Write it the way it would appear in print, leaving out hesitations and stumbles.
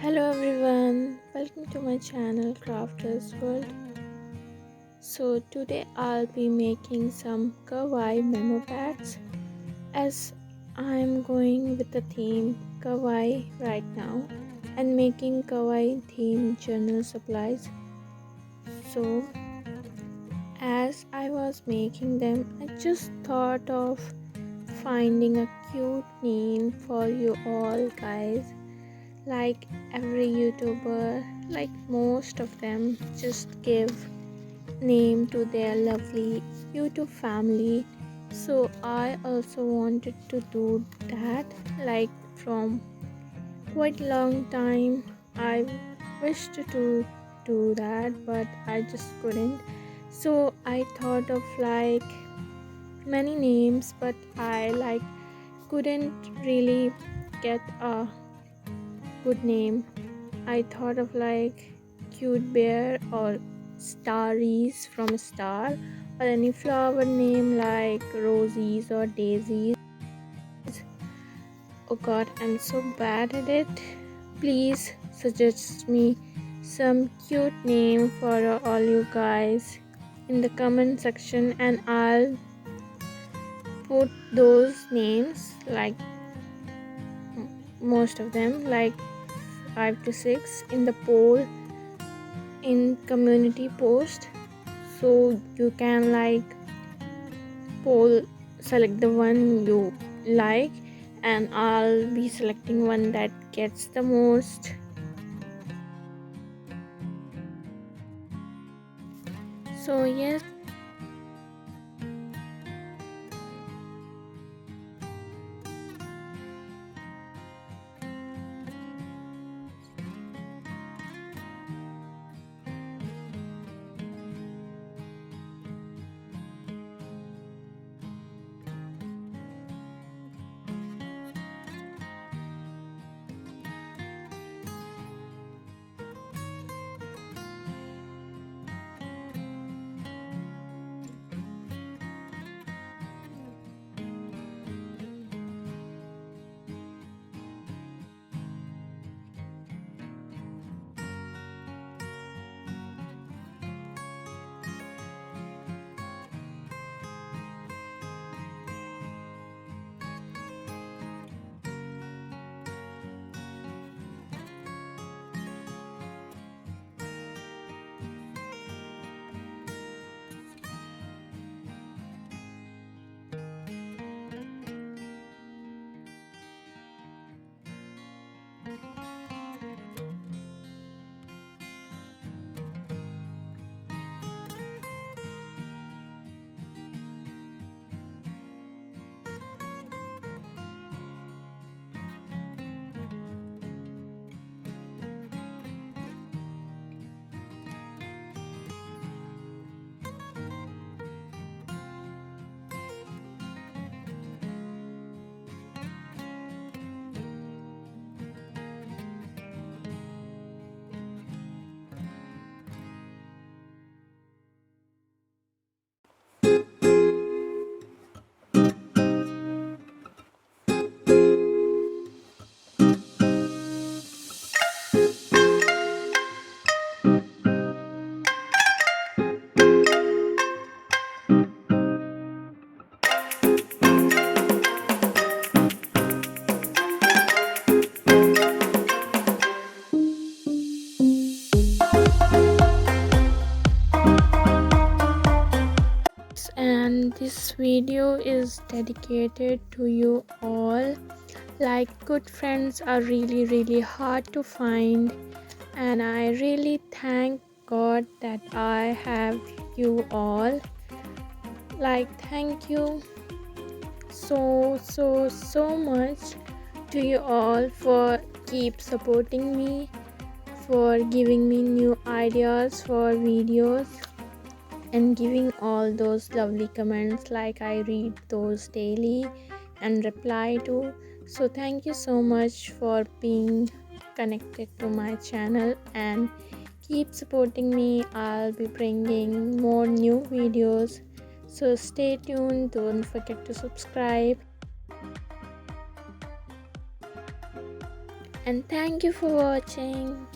Hello everyone, welcome to my channel Crafters World. So today I'll be making some kawaii memo pads as I'm going with the theme kawaii right now and making kawaii theme journal supplies. So as I was making them, I just thought of finding a cute name for you all guys. Like every YouTuber, like most of them just give name to their lovely YouTube family. So I also wanted to do that, like from quite long time. I wished to do that, but I just couldn't. So I thought of like many names, but I couldn't really get a good name. I thought of like cute bear or starries from a star, or any flower name like rosies or daisies. Oh god, I'm so bad at it. Please suggest me some cute name for all you guys in the comment section, and I'll put those names, like most of them, like 5 to 6 in the poll in community post, so you can like poll, select the one you like, and I'll be selecting one that gets the most. So yes. And this video is dedicated to you all. Like, good friends are really hard to find, and I really thank God that I have you all. Like, thank you so much to you all for keep supporting me, for giving me new ideas for videos, and giving all those lovely comments. Like, I read those daily and reply to. So thank you so much for being connected to my channel, and keep supporting me. I'll be bringing more new videos, so stay tuned. Don't forget to subscribe. and thank you for watching.